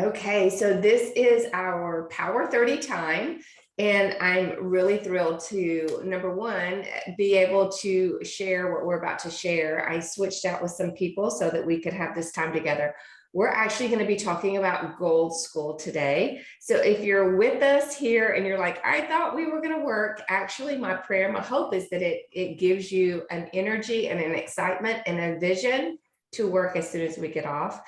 Okay, so this is our Power 30 time, and I'm really thrilled to, number one, be able to share what we're about to share. I switched out with some people so that we could have this time together. We're actually going to be talking about Gold School today. So if you're with us here and you're like, I thought we were going to work, actually my prayer, my hope is that it gives you an energy and an excitement and a vision to work as soon as we get off.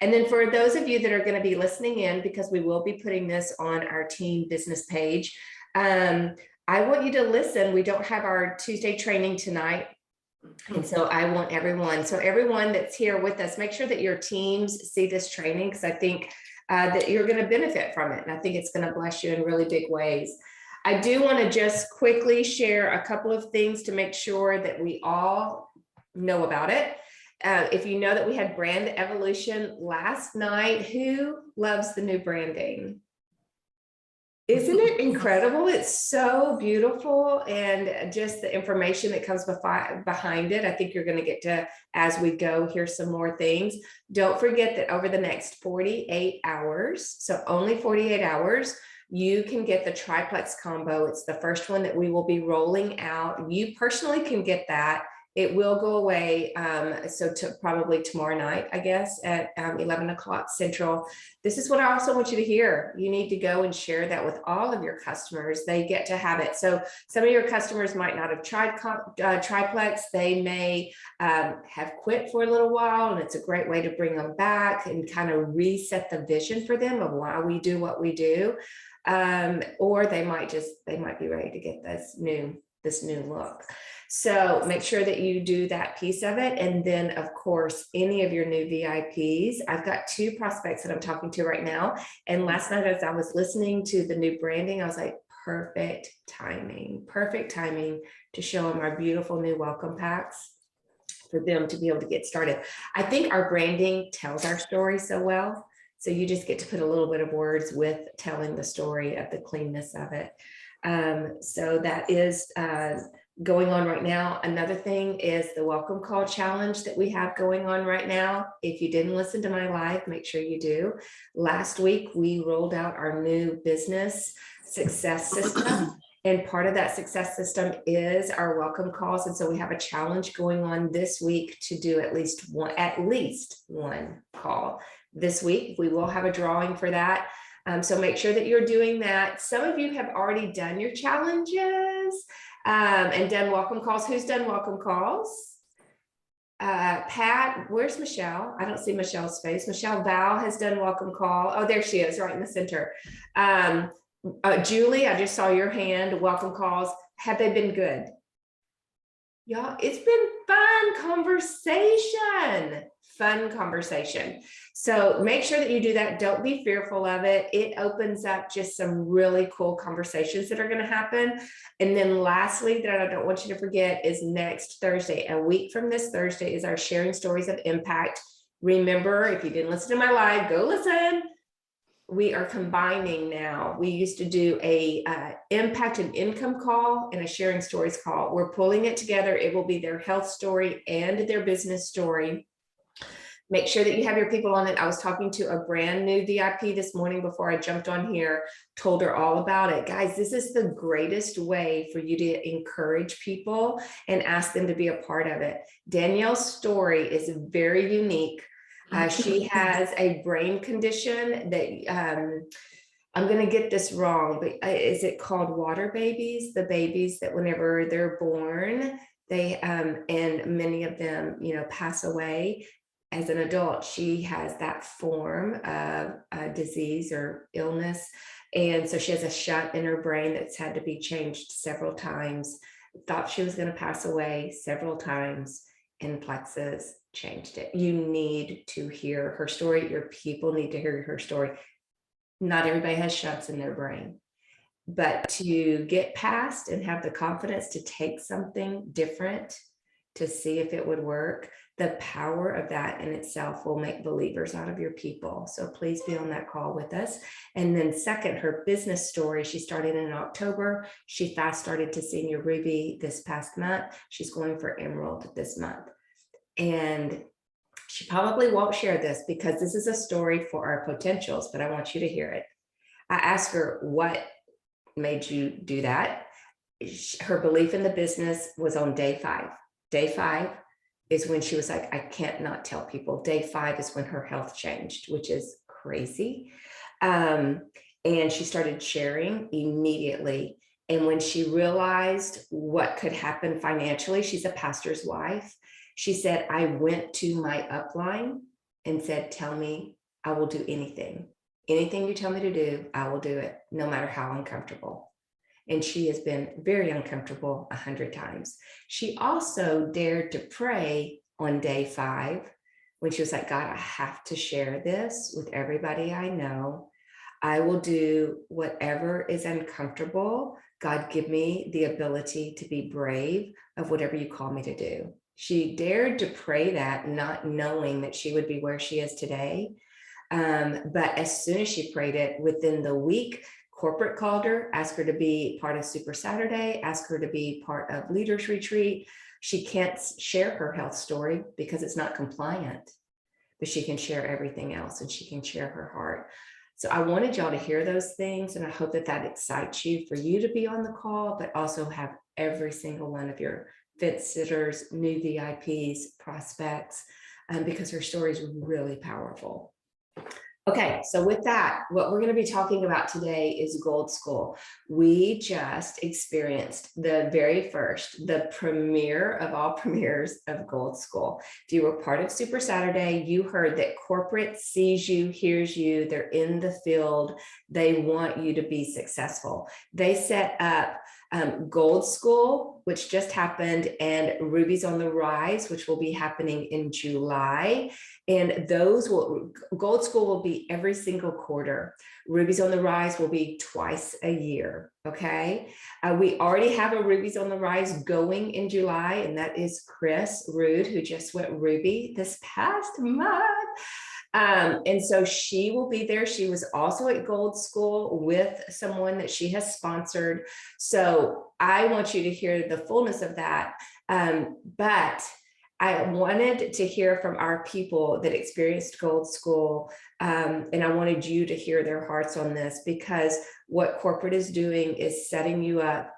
And then for those of you that are going to be listening in, because we will be putting this on our team business page, I want you to listen. We don't have our Tuesday training tonight. And so I want everyone that's here with us, make sure that your teams see this training, because I think that you're going to benefit from it. And I think it's going to bless you in really big ways. I do want to just quickly share a couple of things to make sure that we all know about it. If you know that we had brand evolution last night, who loves the new branding? Isn't it incredible? It's so beautiful, and just the information that comes behind it. I think you're going to get to, as we go, hear some more things. Don't forget that over the next 48 hours, so only 48 hours, you can get the triplex combo. It's the first one that we will be rolling out. You personally can get that. It will go away, so probably tomorrow night, I guess, at 11 o'clock Central. This is what I also want you to hear. You need to go and share that with all of your customers. They get to have it. So some of your customers might not have tried triplex. They may have quit for a little while, and it's a great way to bring them back and kind of reset the vision for them of why we do what we do. Or they might be ready to get this new look. So make sure that you do that piece of it. And then of course, any of your new VIPs, I've got 2 prospects that I'm talking to right now. And last night, as I was listening to the new branding, I was like, perfect timing to show them our beautiful new welcome packs for them to be able to get started. I think our branding tells our story so well. So you just get to put a little bit of words with telling the story of the cleanness of it. So that is going on right now. Another thing is the welcome call challenge that we have going on right now. If you didn't listen to my live, make sure you do. Last week, we rolled out our new business success system. And part of that success system is our welcome calls. And so we have a challenge going on this week to do at least one call. This week, we will have a drawing for that. So make sure that you're doing that. Some of you have already done your challenges and done welcome calls. Who's done welcome calls? Pat, where's Michelle? I don't see Michelle's face. Michelle Val has done welcome call. Oh, there she is, right in the center. Julie, I just saw your hand. Welcome calls. Have they been good? Y'all, it's been fun conversation. So make sure that you do that. Don't be fearful of it. It opens up just some really cool conversations that are going to happen. And then lastly, that I don't want you to forget, is next Thursday, a week from this Thursday, is our Sharing Stories of Impact. Remember, if you didn't listen to my live, go listen. We are combining now. We used to do a impact and income call and a sharing stories call. We're pulling it together. It will be their health story and their business story. Make sure that you have your people on it. I was talking to a brand new VIP this morning before I jumped on here, told her all about it. Guys, this is the greatest way for you to encourage people and ask them to be a part of it. Danielle's story is very unique. She has a brain condition that I'm going to get this wrong, but is it called water babies? The babies that whenever they're born, they and many of them, pass away. As an adult, she has that form of disease or illness. And so she has a shunt in her brain that's had to be changed several times. Thought she was going to pass away several times, and Plexus changed it. You need to hear her story. Your people need to hear her story. Not everybody has shunts in their brain, but to get past and have the confidence to take something different to see if it would work, the power of that in itself will make believers out of your people. So please be on that call with us. And then second, her business story, she started in October. She fast started to Senior Ruby this past month. She's going for Emerald this month. And She probably won't share this because this is a story for our potentials, but I want you to hear it. I asked her, what made you do that? Her belief in the business was on day 5. Day 5 is when she was like, I can't not tell people. Day 5 is when her health changed, which is crazy. And she started sharing immediately. And when she realized what could happen financially, she's a pastor's wife. She said, I went to my upline and said, tell me, I will do anything. Anything you tell me to do, I will do it, no matter how uncomfortable. And she has been very uncomfortable 100 times. She also dared to pray on day 5 when she was like, God, I have to share this with everybody I know. I will do whatever is uncomfortable. God, give me the ability to be brave of whatever you call me to do. She dared to pray that, not knowing that she would be where she is today. But as soon as she prayed it, within the week, corporate called her, asked her to be part of Super Saturday, asked her to be part of Leaders Retreat. She can't share her health story because it's not compliant, but she can share everything else, and she can share her heart. So I wanted y'all to hear those things, and I hope that that excites you, for you to be on the call, but also have every single one of your fit sitters, new VIPs, prospects, because her story is really powerful. Okay, so with that, what we're going to be talking about today is Gold School. We just experienced the very first, the premiere of all premieres of Gold School. If you were part of Super Saturday, you heard that corporate sees you, hears you, they're in the field, they want you to be successful. They set up Gold School, which just happened, and Ruby's on the Rise, which will be happening in July. And those will, Gold School will be every single quarter. Ruby's on the Rise will be twice a year. Okay. We already have a Ruby's on the Rise going in July, and that is Chris Rude, who just went Ruby this past month. And so she will be there. She was also at Gold School with someone that she has sponsored. So I want you to hear the fullness of that. But I wanted to hear from our people that experienced Gold School. And I wanted you to hear their hearts on this, because what corporate is doing is setting you up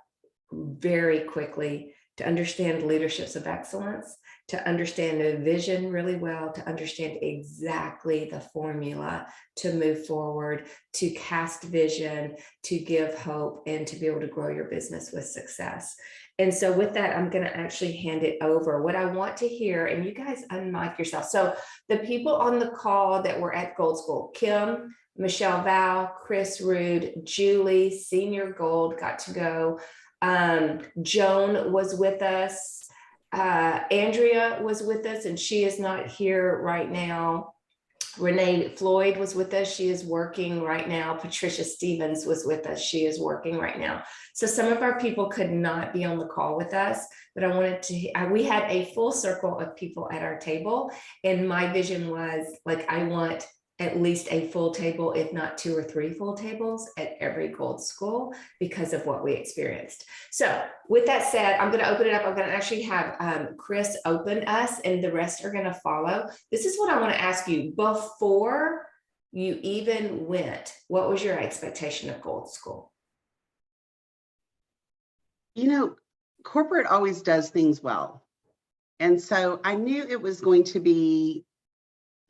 very quickly to understand leaderships of excellence, to understand the vision really well, to understand exactly the formula to move forward, to cast vision, to give hope, and to be able to grow your business with success. And so with that, I'm going to actually hand it over. What I want to hear, and you guys unmic yourself. So the people on the call that were at Gold School, Kim, Michelle Val, Chris Rude, Julie, Senior Gold got to go. Joan was with us. Andrea was with us, and she is not here right now. Renee Floyd was with us. She is working right now. Patricia Stevens was with us. She is working right now. So some of our people could not be on the call with us, but I wanted to, we had a full circle of people at our table. And my vision was like, I want at least a full table, if not 2 or 3 full tables at every Gold School, because of what we experienced. So with that said, I'm going to open it up. I'm going to actually have Chris open us, and the rest are going to follow. This is what I want to ask you. Before you even went, what was your expectation of Gold School? You know, corporate always does things well. And so I knew it was going to be,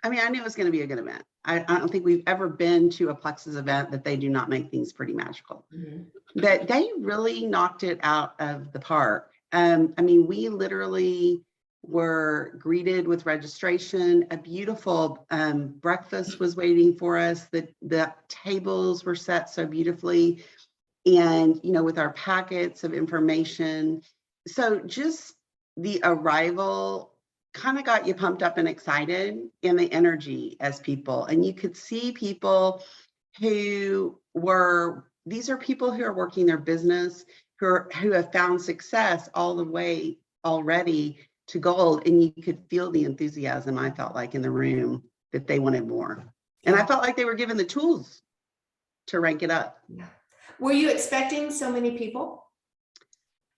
I knew it was going to be a good event. I don't think we've ever been to a Plexus event that they do not make things pretty magical. Mm-hmm. But they really knocked it out of the park. We literally were greeted with registration. A beautiful breakfast was waiting for us. The tables were set so beautifully, and with our packets of information. So just the arrival kind of got you pumped up and excited, and the energy as people. And you could see people these are people who are working their business, who have found success all the way already to gold. And you could feel the enthusiasm, I felt like, in the room, that they wanted more. And I felt like they were given the tools to rank it up. Yeah. Were you expecting so many people?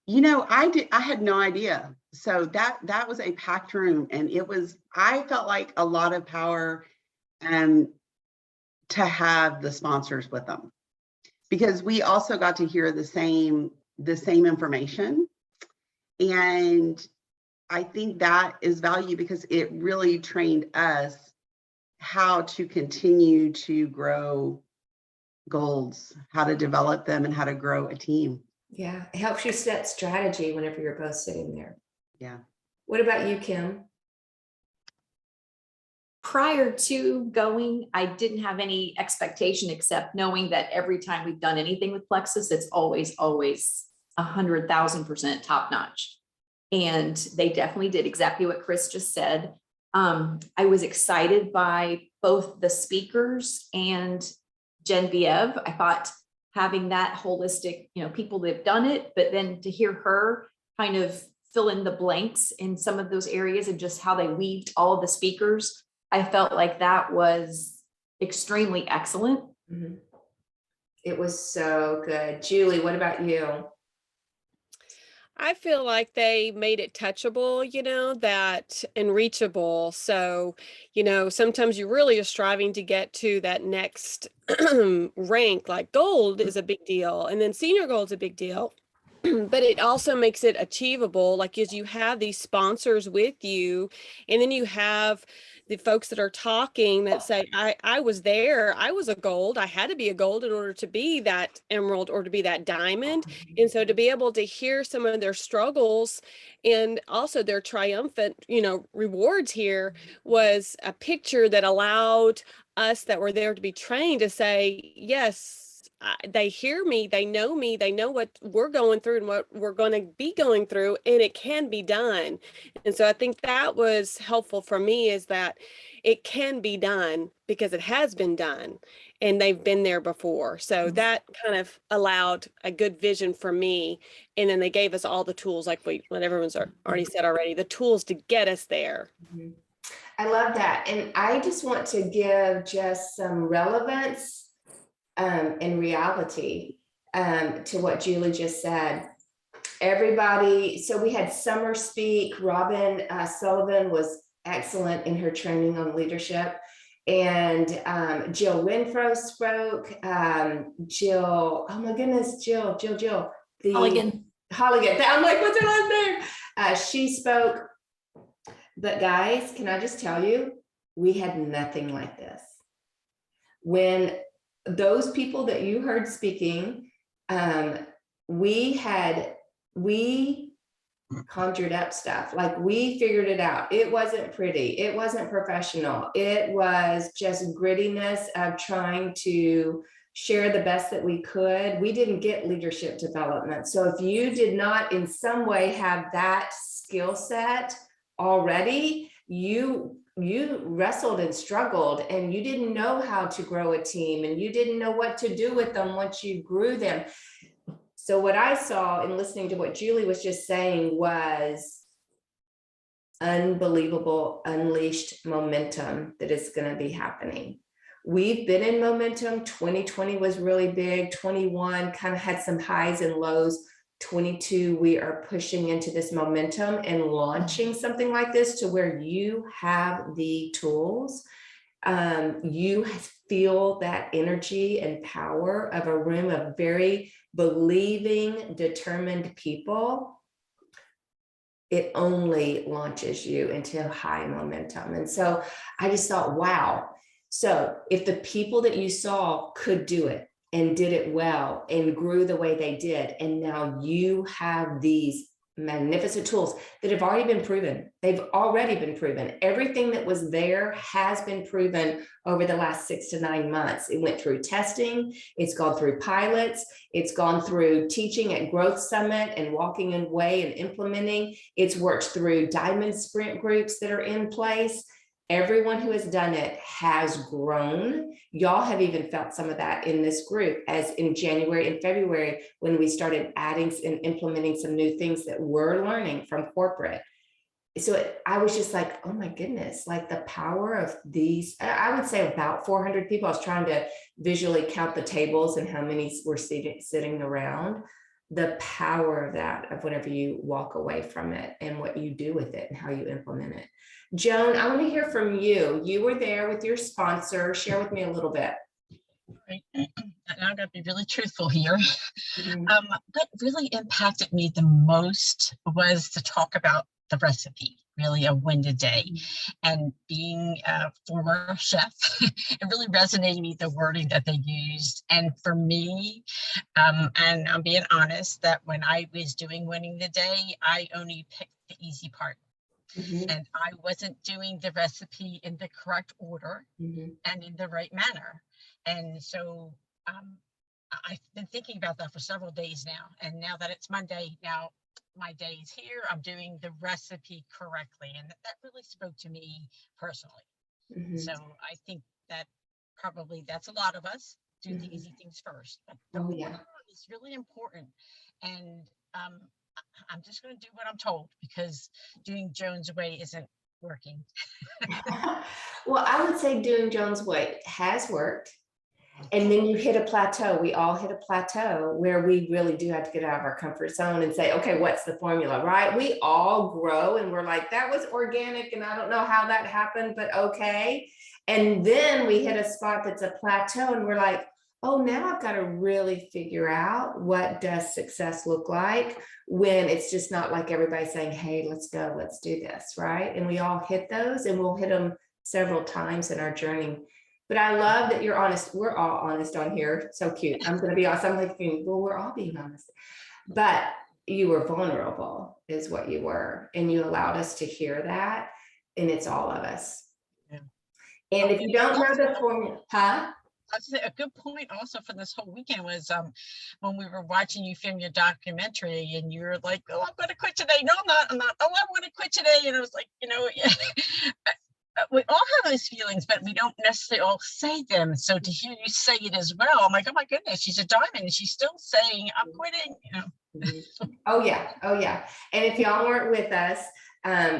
I had no idea. So that was a packed room, and I felt like a lot of power to have the sponsors with them, because we also got to hear the same information. And I think that is value, because it really trained us how to continue to grow Golds, how to develop them, and how to grow a team. Yeah, it helps you set strategy whenever you're both sitting there. Yeah. What about you, Kim? Prior to going, I didn't have any expectation except knowing that every time we've done anything with Plexus, it's always 100,000% top notch. And they definitely did exactly what Chris just said. I was excited by both the speakers and Genevieve. I thought having that holistic, people that have done it, but then to hear her kind of fill in the blanks in some of those areas and just how they weaved all of the speakers, I felt like that was extremely excellent. Mm-hmm. It was so good. Julie, what about you? I feel like they made it touchable, that and reachable. So, sometimes you really are striving to get to that next rank. Like gold is a big deal, and then senior gold is a big deal. But it also makes it achievable, like as you have these sponsors with you, and then you have the folks that are talking that say, I was there, I was a gold, I had to be a gold in order to be that emerald or to be that diamond. And so to be able to hear some of their struggles and also their triumphant, rewards here was a picture that allowed us that were there to be trained to say, yes, they hear me, they know what we're going through and what we're going to be going through, and it can be done. And so I think that was helpful for me, is that it can be done because it has been done and they've been there before. So that kind of allowed a good vision for me. And then they gave us all the tools, like what everyone's already said already, the tools to get us there. Mm-hmm. I love that. And I just want to give just some relevance and reality to what Julie just said. Everybody, so we had Summer speak. Robin Sullivan was excellent in her training on leadership. And Jill Winfro spoke. Jill, oh my goodness, Jill. Holligan. I'm like, what's her last name? She spoke. But guys, can I just tell you, we had nothing like this. When those people that you heard speaking, we conjured up stuff. Like, we figured it out. It wasn't pretty. It wasn't professional. It was just grittiness of trying to share the best that we could. We didn't get leadership development. So if you did not in some way have that skill set already, you wrestled and struggled, and you didn't know how to grow a team, and you didn't know what to do with them once you grew them. So what I saw in listening to what Julie was just saying was unbelievable unleashed momentum that is going to be happening. We've been in momentum. 2020 was really big. 21 kind of had some highs and lows. 22, we are pushing into this momentum and launching something like this to where you have the tools. You feel that energy and power of a room of very believing, determined people. It only launches you into high momentum. And so I just thought, wow. So if the people that you saw could do it and did it well and grew the way they did, and now you have these magnificent tools that have already been proven. They've already been proven. Everything that was there has been proven over the last 6 to 9 months. It went through testing. It's gone through pilots. It's gone through teaching at Growth Summit and walking in way and implementing. It's worked through diamond sprint groups that are in place. Everyone who has done it has grown. Y'all have even felt some of that in this group, as in January and February, when we started adding and implementing some new things that we're learning from corporate. So I was just like, oh my goodness, like the power of these, I would say about 400 people. I was trying to visually count the tables and how many were sitting around. the power of that, of whenever you walk away from it and what you do with it and how you implement it. Joan, I want to hear from you. You were there with your sponsor. Share with me a little bit. Right. Now I'm going to be really truthful here. Mhm. What really impacted me the most was to talk about the recipe, really a win a day. And being a former chef, it really resonated with me, the wording that they used. And for me, and I'm being honest, that when I was doing winning the day, I only picked the easy part. Mhm. And I wasn't doing the recipe in the correct order Mhm. and in the right manner. And so I've been thinking about that for several days now. And now that it's Monday, now my day is here, I'm doing the recipe correctly. And that really spoke to me personally. Mhm. So I think that probably that's a lot of us do the Mhm. easy things first. But the Oh, yeah. order is really important. And I'm just going to do what I'm told, because doing Joan's way isn't working. Well, I would say doing Joan's way has worked. And then you hit a plateau. We all hit a plateau where we really do have to get out of our comfort zone and say, okay, what's the formula, right? We all grow and we're like, that was organic and I don't know how that happened, but okay. And then we hit a spot that's a plateau and we're like, oh, now I've got to really figure out what does success look like when it's just not like everybody saying, hey, let's go, let's do this, right? And we all hit those and we'll hit them several times in our journey. But I love that you're honest. We're all honest on here. So cute. I'm going to be honest. I'm thinking, well, we're all being honest. But you were vulnerable is what you were. And you allowed us to hear that. And it's all of us. Yeah. And if you don't know the formula, huh? I'd say a good point also for this whole weekend was when we were watching you film your documentary and you were like, oh, I'm going to quit today. No, I'm not. Oh, I want to quit today. And it was like, yeah. We all have those feelings, but we don't necessarily all say them. So to hear you say it as well, I'm like, oh my goodness, she's a diamond and she's still saying, I'm quitting. Oh yeah. Oh yeah. And if y'all weren't with us,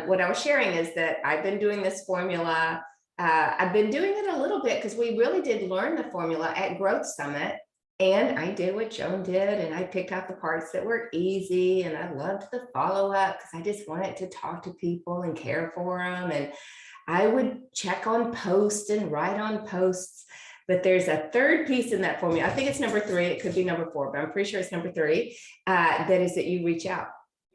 what I was sharing is that I've been doing this formula. I've been doing it a little bit because we really did learn the formula at Growth Summit. And I did what Joan did, and I picked out the parts that were easy. And I loved the follow-up because I just wanted to talk to people and care for them. And I would check on posts and write on posts, but there's a third piece in that formula. I think it's number 3. It could be number 4, but I'm pretty sure it's number 3. That is that you reach out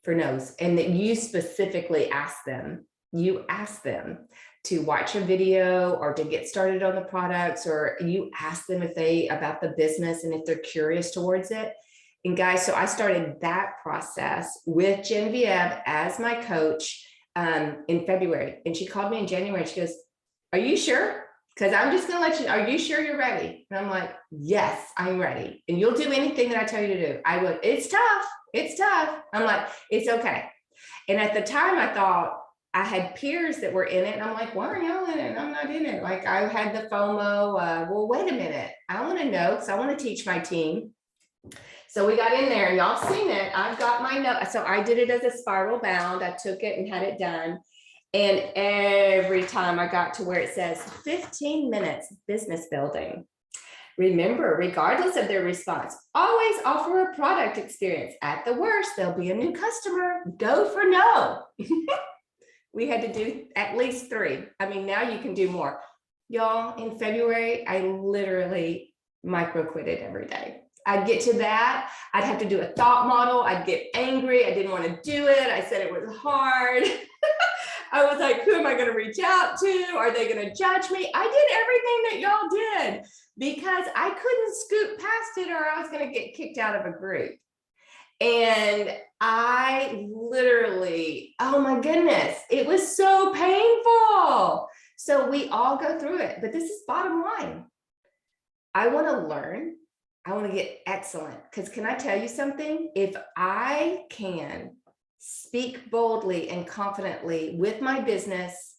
for no's and that you specifically ask them. You ask them to watch a video or to get started on the products, or you ask them if they about the business and if they're curious towards it. And guys, so I started that process with Genevieve as my coach in February. And she called me in January. She goes, are you sure? Because I'm just going to let you, are you sure you're ready? And I'm like, yes, I'm ready. And you'll do anything that I tell you to do. I would. It's tough. It's tough. I'm like, it's okay. And at the time I thought I had peers that were in it. And I'm like, why are y'all in it? And I'm not in it. Like I had the FOMO. Well, wait a minute. I want to know because I want to teach my team. So we got in there and y'all seen it. I've got my note. So I did it as a spiral bound. I took it and had it done. And every time I got to where it says 15 minutes business building, remember, regardless of their response, always offer a product experience. At the worst, there'll be a new customer. Go for no. We had to do at least 3. I mean, now you can do more. Y'all, in February, I literally micro quitted every day. I'd get to that. I'd have to do a thought model. I'd get angry. I didn't want to do it. I said it was hard. I was like, who am I going to reach out to? Are they going to judge me? I did everything that y'all did because I couldn't scoot past it or I was going to get kicked out of a group. And I literally, oh my goodness, it was so painful. So we all go through it, but this is bottom line. I want to learn. I want to get excellent. Because can I tell you something? If I can speak boldly and confidently with my business,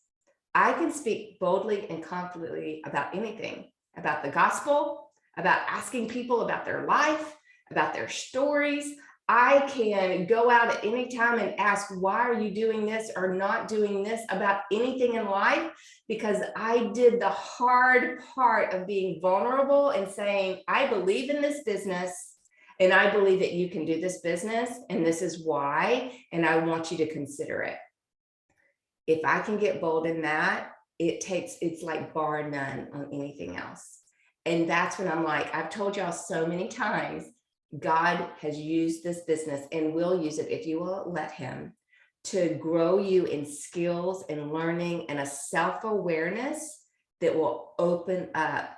I can speak boldly and confidently about anything, about the gospel, about asking people about their life, about their stories. I can go out at any time and ask, why are you doing this or not doing this about anything in life? Because I did the hard part of being vulnerable and saying, I believe in this business. And I believe that you can do this business, and this is why, and I want you to consider it. If I can get bold in that, it's like bar none on anything else. And that's when I'm like, I've told y'all so many times, God has used this business and will use it if you will let him to grow you in skills and learning and a self-awareness that will open up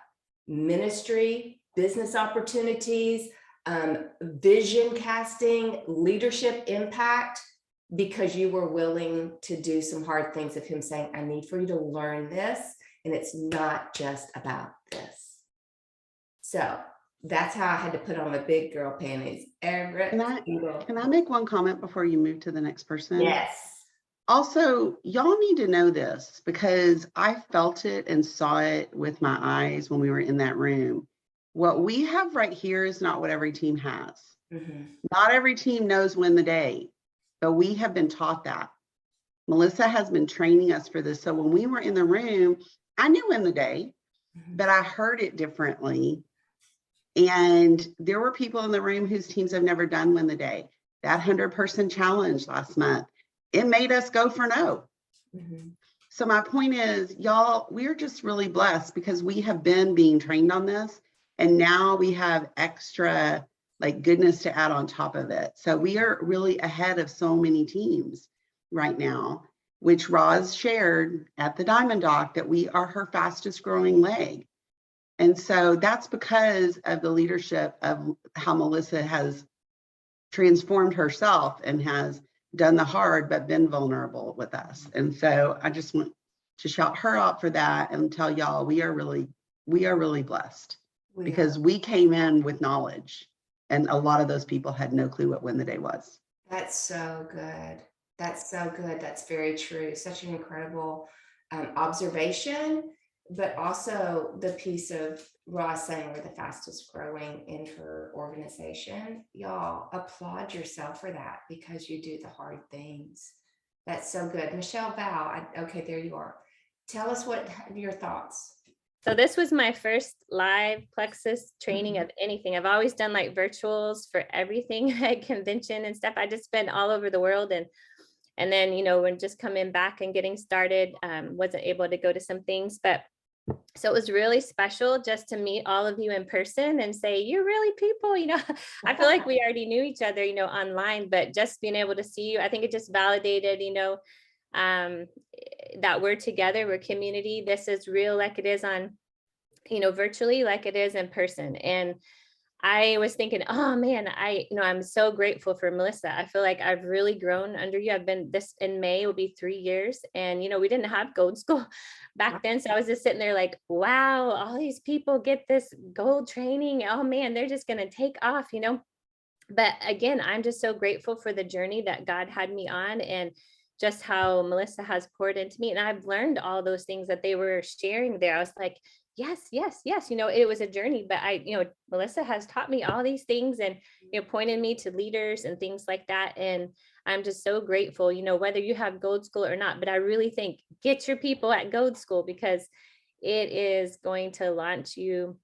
ministry, business opportunities, vision casting, leadership impact, because you were willing to do some hard things of him saying, I need for you to learn this. And it's not just about this. So that's how I had to put on my big girl panties. Can I make one comment before you move to the next person? Yes. Also, y'all need to know this because I felt it and saw it with my eyes when we were in that room. What we have right here is not what every team has. Mm-hmm. Not every team knows win the day, but we have been taught that. Melissa has been training us for this. So when we were in the room, I knew win the day, but I heard it differently. And there were people in the room whose teams have never done win the day. That 100-person challenge last month, it made us go for no. Mm-hmm. So my point is, y'all, we're just really blessed because we have been being trained on this. And now we have extra like goodness to add on top of it. So we are really ahead of so many teams right now, which Roz shared at the Diamond Dock that we are her fastest growing leg. And so that's because of the leadership of how Melissa has transformed herself and has done the hard, but been vulnerable with us. And so I just want to shout her out for that and tell y'all, we are really blessed because we came in with knowledge and a lot of those people had no clue what win the day was. That's so good. That's so good. That's very true. Such an incredible observation, but also the piece of Ross saying we're the fastest growing in her organization. Y'all applaud yourself for that because you do the hard things. That's so good. Michelle Val, okay, there you are. Tell us what your thoughts. So this was my first live Plexus training of anything. I've always done like virtuals for everything at convention and stuff. I just been all over the world and then, you know, when just coming back and getting started, wasn't able to go to some things, but so it was really special just to meet all of you in person and say, you're really people, you know, I feel like we already knew each other, you know, online, but just being able to see you, I think it just validated, you know, that we're together, we're community. This is real like it is on, you know, virtually like it is in person. And I was thinking, oh man, I'm so grateful for Melissa. I feel like I've really grown under you. I've been this in May will be 3 years. And, you know, we didn't have Gold School back then. So I was just sitting there like, wow, all these people get this gold training. Oh man, they're just going to take off, you know. But again, I'm just so grateful for the journey that God had me on and just how Melissa has poured into me. And I've learned all those things that they were sharing there. I was like, yes, yes, yes. You know, it was a journey, but Melissa has taught me all these things and, you know, pointed me to leaders and things like that. And I'm just so grateful, you know, whether you have Gold School or not, but I really think get your people at Gold School because it is going to launch you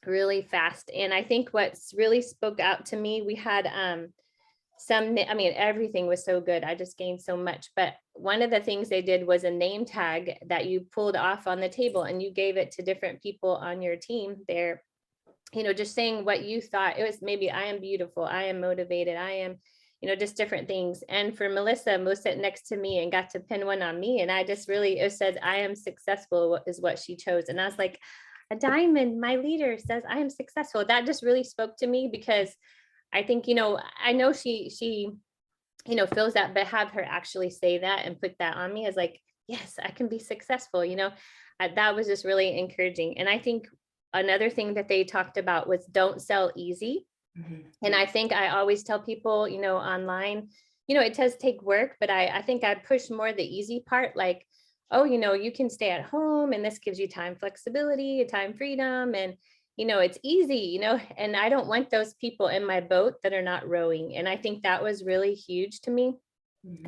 really fast. And I think what's really spoke out to me, we had, everything was so good. I just gained so much. But one of the things they did was a name tag that you pulled off on the table and you gave it to different people on your team there, you know, just saying what you thought. It was maybe I am beautiful, I am motivated, I am, you know, just different things. And for Melissa sat next to me and got to pin one on me. And I just really, it said, I am successful is what she chose. And I was like, a diamond, my leader says I am successful. That just really spoke to me because I think, you know, I know she, you know, feels that, but have her actually say that and put that on me as like, yes, I can be successful, you know, that was just really encouraging. And I think another thing that they talked about was don't sell easy. Mm-hmm. And I think I always tell people, you know, online, you know, it does take work, but I think I push more the easy part, like, oh, you know, you can stay at home and this gives you time flexibility, time freedom, and you know, it's easy, you know, and I don't want those people in my boat that are not rowing. And I think that was really huge to me,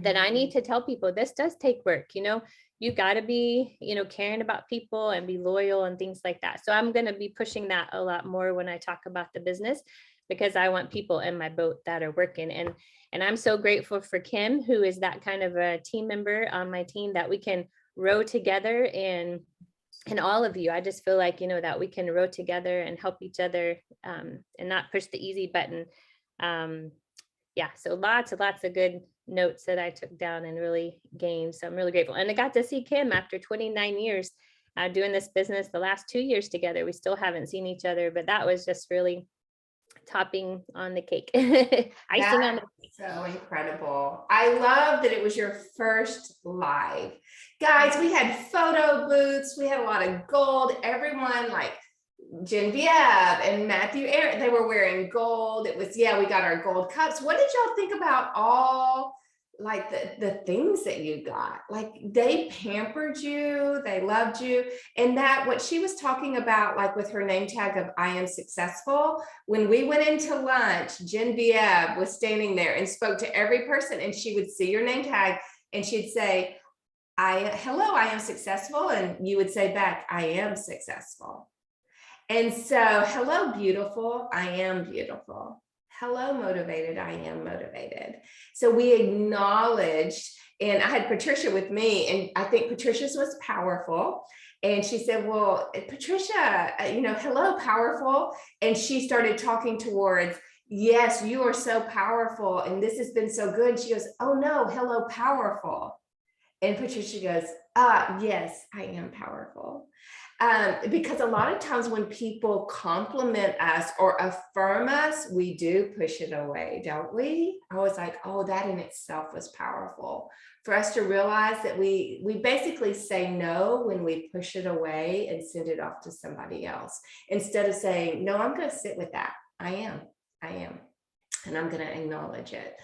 that I need to tell people this does take work, you know, you got to be, you know, caring about people and be loyal and things like that. So I'm going to be pushing that a lot more when I talk about the business. because I want people in my boat that are working. And I'm so grateful for Kim, who is that kind of a team member on my team, that we can row together, and all of you. I just feel like, you know, that we can row together and help each other, and not push the easy button. Yeah, so lots of good notes that I took down and really gained. So I'm really grateful. And I got to see Kim after 29 years doing this business, the last 2 years together. We still haven't seen each other, but that was just really topping on the cake. Icing on the cake. So incredible. I love that it was your first live. Guys, we had photo booths. We had a lot of gold. Everyone, like Genevieve and Matthew, Aaron, they were wearing gold. It was, yeah, we got our gold cups. What did y'all think about all like the things that you got? Like, they pampered you, they loved you. And that what she was talking about, like with her name tag of I am successful, when we went into lunch, Genevieve was standing there and spoke to every person, and she would see your name tag and she'd say, hello, I am successful. And you would say back, I am successful. And so, hello, beautiful, I am beautiful. Hello, motivated, I am motivated. So we acknowledged, and I had Patricia with me, and I think Patricia's was powerful. And she said, well, Patricia, you know, hello, powerful. And she started talking towards, yes, you are so powerful, and this has been so good. She goes, oh no, hello, powerful. And Patricia goes, yes, I am powerful. Because a lot of times when people compliment us or affirm us, we do push it away, don't we? I was like, oh, that in itself was powerful. For us to realize that we basically say no when we push it away and send it off to somebody else, instead of saying, no, I'm going to sit with that. I am. And I'm going to acknowledge it.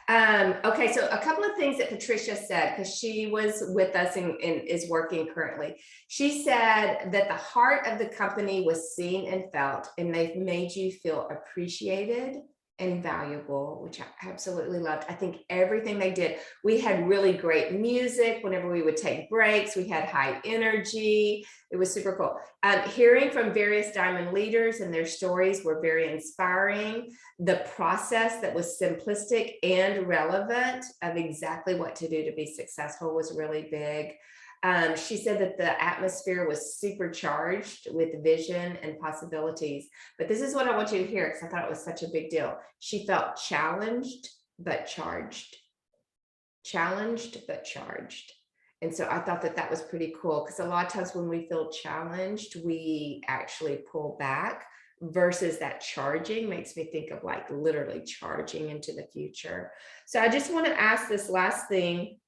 Okay, so a couple of things that Patricia said, because she was with us and is working currently. She said that the heart of the company was seen and felt, and they've made you feel appreciated and valuable, which I absolutely loved. I think everything they did, we had really great music whenever we would take breaks. We had high energy. It was super cool. Hearing from various Diamond leaders and their stories were very inspiring. The process that was simplistic and relevant of exactly what to do to be successful was really big. She said that the atmosphere was supercharged with vision and possibilities. But this is what I want you to hear, because I thought it was such a big deal. She felt challenged, but charged. Challenged, but charged. And so I thought that that was pretty cool, because a lot of times when we feel challenged, we actually pull back, versus that charging makes me think of like literally charging into the future. So I just want to ask this last thing.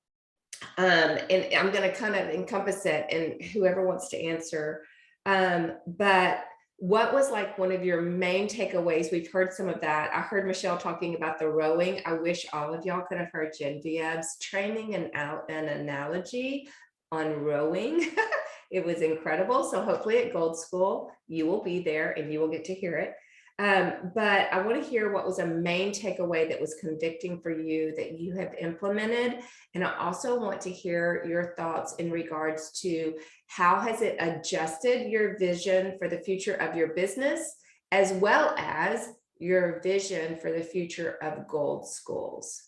And I'm going to kind of encompass it, and whoever wants to answer. But what was like one of your main takeaways? We've heard some of that. I heard Michelle talking about the rowing. I wish all of y'all could have heard Genevieve's training and an analogy on rowing. It was incredible. So hopefully at Gold School, you will be there and you will get to hear it. But I want to hear what was a main takeaway that was convicting for you that you have implemented. And I also want to hear your thoughts in regards to how has it adjusted your vision for the future of your business, as well as your vision for the future of Gold Schools.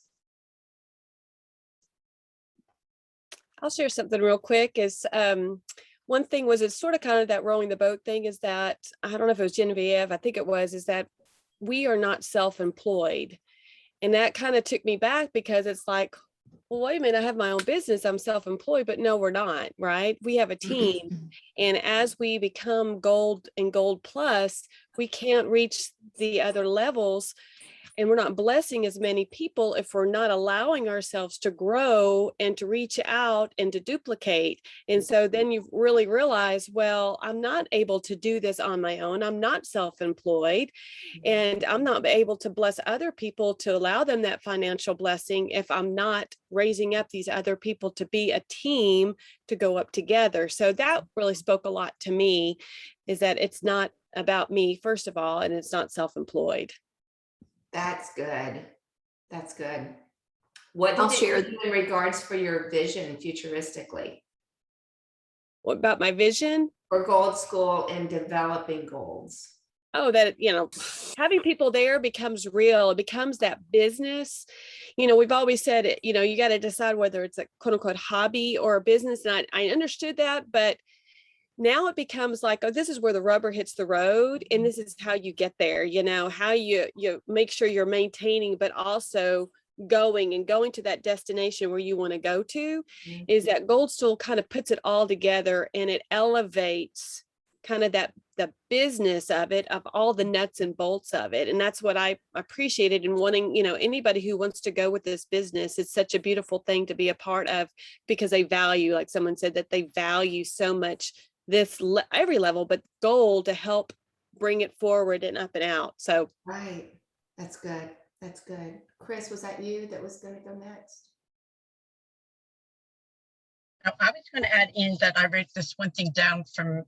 I'll share something real quick. One thing was, it's sort of kind of that rowing the boat thing, is that, I don't know if it was Genevieve, I think it was, is that we are not self-employed. And that kind of took me back, because it's like, well, wait a minute, I have my own business, I'm self-employed, but no, we're not, right? We have a team. And as we become Gold and Gold Plus, we can't reach the other levels, and we're not blessing as many people if we're not allowing ourselves to grow and to reach out and to duplicate. And so then you really realize, well, I'm not able to do this on my own. I'm not self-employed, and I'm not able to bless other people to allow them that financial blessing if I'm not raising up these other people to be a team to go up together. So that really spoke a lot to me, is that it's not about me, first of all, and it's not self-employed. That's good. That's good. What I'll did share it do in regards for your vision futuristically What about my vision? for Gold School and developing goals? oh, that, having people there becomes real. It becomes that business. We've always said it, you got to decide whether it's a quote unquote hobby or a business. And I understood that, but now it becomes like, oh, this is where the rubber hits the road, and this is how you get there, how you make sure you're maintaining, but also going to that destination where you want to go to. Is that GoldSchool kind of puts it all together, and it elevates kind of the business of it, of all the nuts and bolts of it. And that's what I appreciated in wanting, anybody who wants to go with this business, it's such a beautiful thing to be a part of, because they value, like someone said, that they value so much every level, but gold to help bring it forward and up and out. So Right. That's good. That's good. Chris, was that you that was going to go next? I was going to add in that I wrote this one thing down from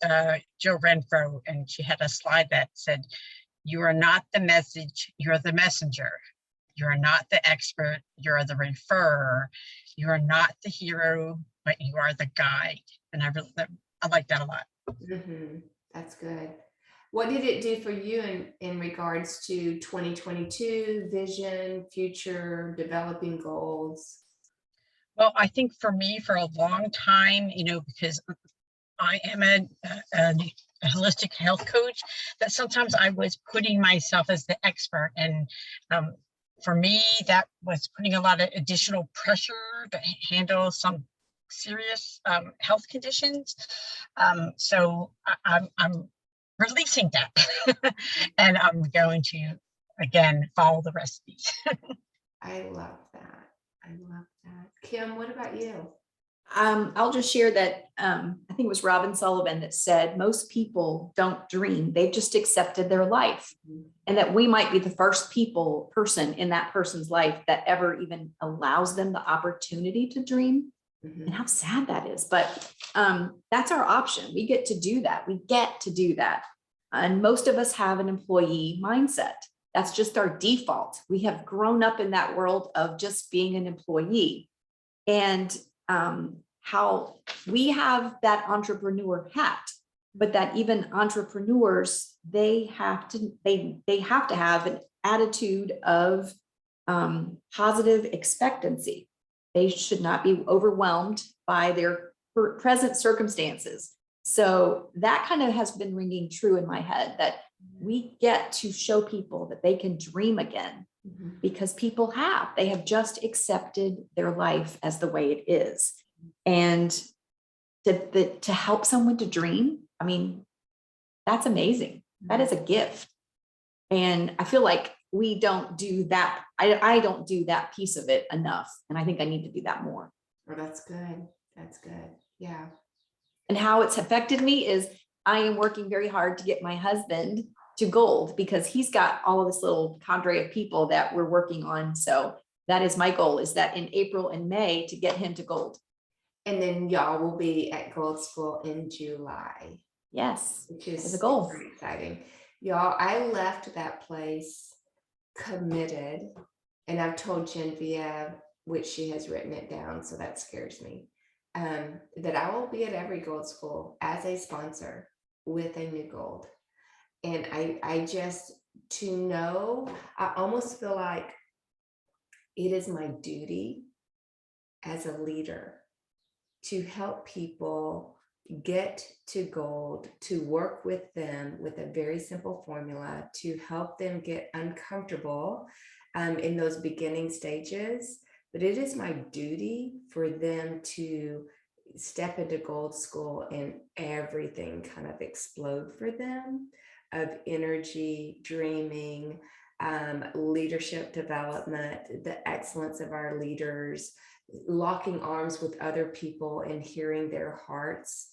Jill Renfro, and she had a slide that said, "You are not the message, you're the messenger. You are not the expert, you're the referrer. You are not the hero, but you are the guide." And I like that a lot. That's good. What did it do for you in regards to 2022 vision, future, developing goals? Well, I think for me, for a long time, because I am a holistic health coach, that sometimes I was putting myself as the expert. And for me, that was putting a lot of additional pressure to handle some serious health conditions. So I'm releasing that and I'm going to, again, follow the recipes. I love that. I love that. Kim, what about you? I'll just share that I think it was Robin Sullivan that said most people don't dream, they've just accepted their life, and that we might be the first person in that person's life that ever even allows them the opportunity to dream. And how sad that is, but that's our option. We get to do that. And most of us have an employee mindset. That's just our default. We have grown up in that world of just being an employee. And how we have that entrepreneur hat, but that even entrepreneurs, they have to have an attitude of positive expectancy. They should not be overwhelmed by their present circumstances. So that kind of has been ringing true in my head, that we get to show people that they can dream again, because they have just accepted their life as the way it is. And to help someone to dream, I mean, that's amazing. That is a gift. And I feel like we don't do that. I don't do that piece of it enough. And I think I need to do that more. Oh, that's good. That's good. Yeah. And how it's affected me is I am working very hard to get my husband to gold, because he's got all of this little cadre of people that we're working on. So that is my goal, is that in April and May to get him to gold. And then y'all will be at Gold School in July. Yes, which is a goal. very exciting. Y'all, I left that place committed, and I've told Genevieve, which she has written it down, so that scares me, that I will be at every Gold School as a sponsor with a new gold. And I just, to know, I almost feel like it is my duty as a leader to help people get to gold, to work with them with a very simple formula, to help them get uncomfortable in those beginning stages. But it is my duty for them to step into Gold School and everything kind of explode for them, of energy, dreaming, leadership development, the excellence of our leaders, locking arms with other people and hearing their hearts.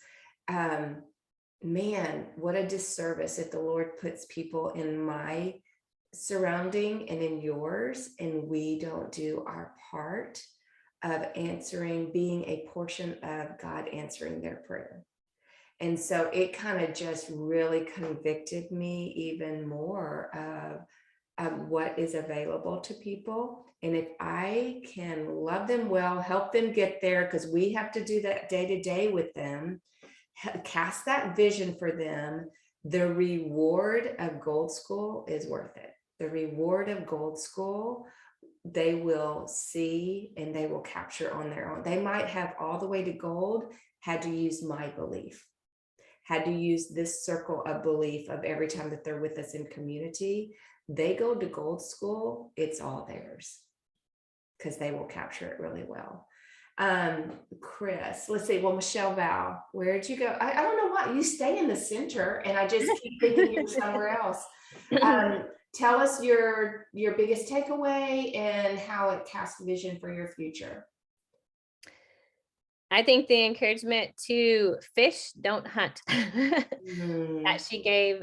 Man, what a disservice if the Lord puts people in my surrounding and in yours, and we don't do our part of answering, being a portion of God answering their prayer. And so it kind of just really convicted me even more of what is available to people. And if I can love them well, help them get there, because we have to do that day to day with them, cast that vision for them, The reward of Gold School is worth it. The reward of Gold School, they will see and they will capture on their own. They might have all the way to gold had to use my belief, had to use this circle of belief of every time that they're with us in community. They go to Gold School, it's all theirs because they will capture it really well. Chris, let's see. Well, Michelle Val, where did you go? I don't know why you stay in the center and I just keep thinking you're somewhere else. Tell us your biggest takeaway and how it casts vision for your future. I think the encouragement to fish, don't hunt, that she gave,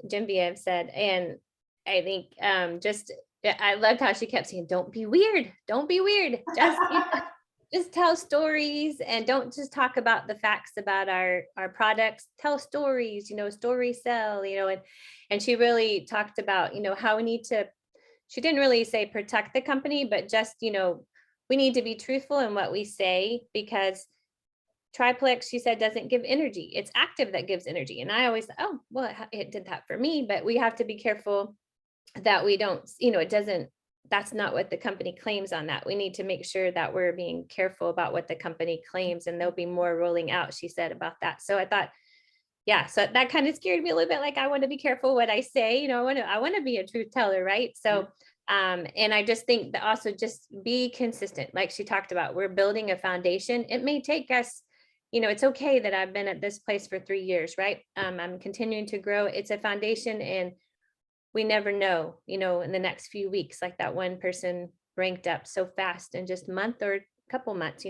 Genevieve said, and I think I loved how she kept saying, "Don't be weird, don't be weird, just tell stories and don't just talk about the facts about our products. Tell stories, stories sell, and she really talked about, how we need to." She didn't really say protect the company, but just, we need to be truthful in what we say, because triplex, she said, doesn't give energy. It's active that gives energy. And I always, oh, well, it did that for me, but we have to be careful that we don't, it doesn't, that's not what the company claims on that. We need to make sure that we're being careful about what the company claims, and there'll be more rolling out, she said, about that. So I thought, yeah, so that kind of scared me a little bit. Like, I want to be careful what I say, I want to be a truth teller. Right. So, and I just think that also just be consistent. Like she talked about, we're building a foundation. It may take us, it's okay that I've been at this place for 3 years, right? I'm continuing to grow. It's a foundation, and we never know, in the next few weeks, like that one person ranked up so fast in just a month or a couple months,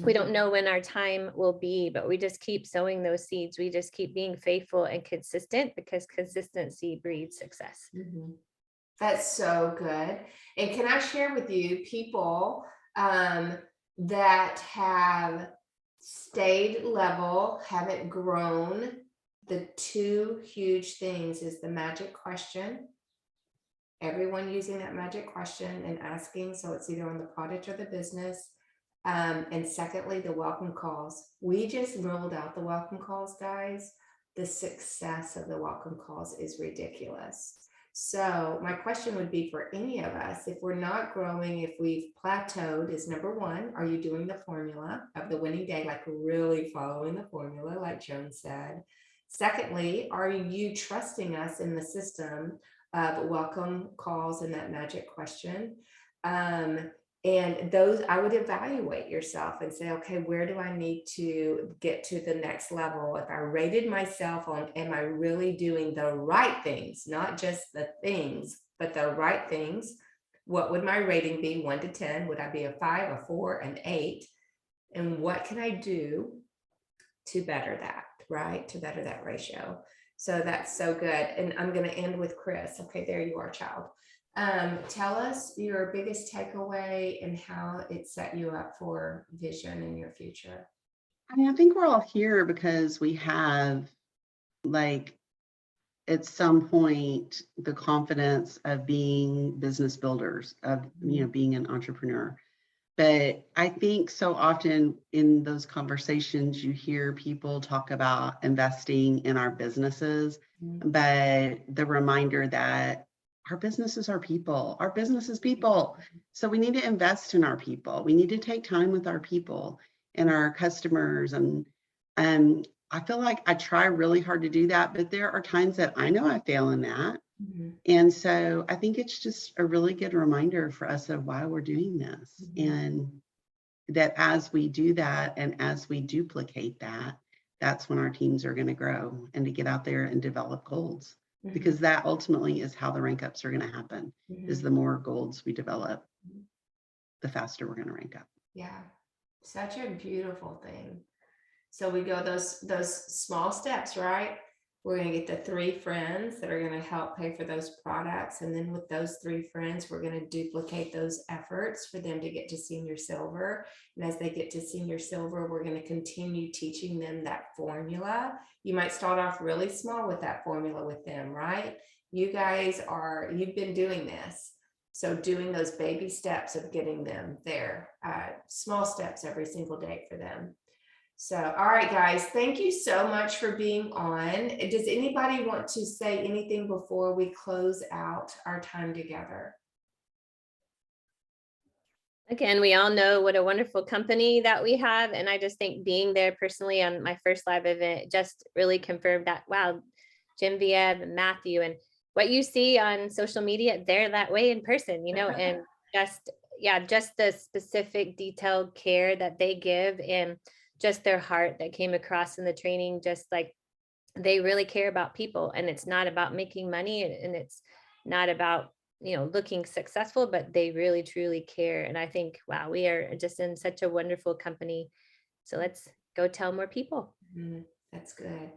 we don't know when our time will be, but we just keep sowing those seeds. We just keep being faithful and consistent, because consistency breeds success. That's so good. And can I share with you people that have stayed level, haven't grown? The two huge things is the magic question. Everyone using that magic question and asking, so it's either on the product or the business. And secondly, the welcome calls. We just rolled out the welcome calls, guys. The success of the welcome calls is ridiculous. So my question would be for any of us, if we're not growing, if we've plateaued, is number one, are you doing the formula of the winning day, like really following the formula, like Joan said? Secondly, are you trusting us in the system of welcome calls and that magic question? And those, I would evaluate yourself and say, okay, where do I need to get to the next level? If I rated myself on, am I really doing the right things, not just the things, but the right things? What would my rating be, 1 to 10? Would I be a 5, a 4, an 8? And what can I do to better that, right? To better that ratio. So that's so good. And I'm going to end with Chris. Okay, there you are, child. Tell us your biggest takeaway and how it set you up for vision in your future. I mean, I think we're all here because we have, like, at some point, the confidence of being business builders, of, being an entrepreneur. But I think so often in those conversations, you hear people talk about investing in our businesses, but the reminder that our businesses are people, our business is people. So we need to invest in our people. We need to take time with our people and our customers. And I feel like I try really hard to do that, but there are times that I know I fail in that. And so I think it's just a really good reminder for us of why we're doing this. And that as we do that and as we duplicate that, that's when our teams are going to grow and to get out there and develop golds. Because that ultimately is how the rank ups are going to happen, is the more golds we develop, the faster we're going to rank up. Yeah, such a beautiful thing. So we go those small steps, right? We're going to get the 3 friends that are going to help pay for those products. And then with those 3 friends, we're going to duplicate those efforts for them to get to senior silver. And as they get to senior silver, we're going to continue teaching them that formula. You might start off really small with that formula with them, right? You guys you've been doing this. So doing those baby steps of getting them there, small steps every single day for them. So, all right, guys, thank you so much for being on. Does anybody want to say anything before we close out our time together? Again, we all know what a wonderful company that we have. And I just think being there personally on my first live event just really confirmed that, wow, Genevieve and Matthew and what you see on social media, they're that way in person, and just, yeah, just the specific detailed care that they give and just their heart that came across in the training, just like they really care about people, and it's not about making money, and it's not about looking successful, but they really truly care. And I think, wow, we are just in such a wonderful company, so let's go tell more people. That's good.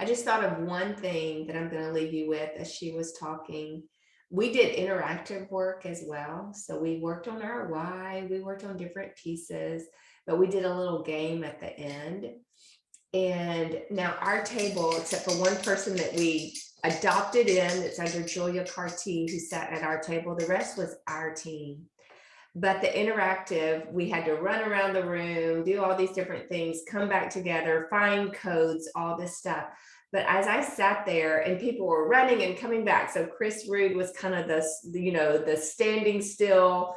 I just thought of one thing that I'm going to leave you with as she was talking. We did interactive work as well. So we worked on our why, we worked on different pieces, but we did a little game at the end. And now our table, except for one person that we adopted in, it's under Julia Carty, who sat at our table, the rest was our team. But the interactive, we had to run around the room, do all these different things, come back together, find codes, all this stuff. But as I sat there and people were running and coming back, so Chris Rude was kind of the standing still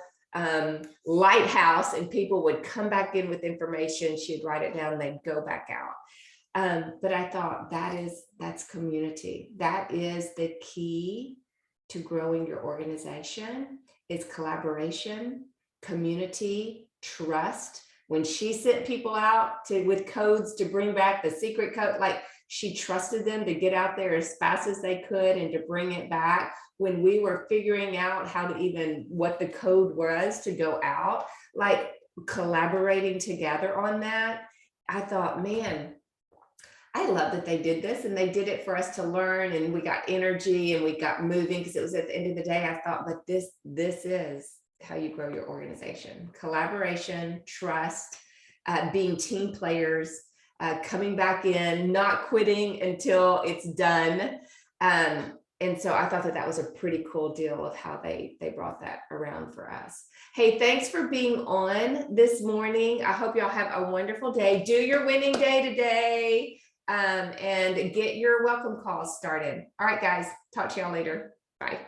lighthouse, and people would come back in with information. She'd write it down, they'd go back out. But I thought that's community. That is the key to growing your organization. Is collaboration, community, trust. When she sent people out with codes to bring back the secret code, like she trusted them to get out there as fast as they could and to bring it back. When we were figuring out what the code was to go out, like collaborating together on that, I thought, man, I love that they did this, and they did it for us to learn, and we got energy and we got moving, because it was at the end of the day, I thought, but this is how you grow your organization. Collaboration, trust, being team players, coming back in, not quitting until it's done. And so I thought that was a pretty cool deal of how they brought that around for us. Hey, thanks for being on this morning. I hope y'all have a wonderful day. Do your winning day today. And get your welcome calls started. All right, guys, talk to y'all later. Bye.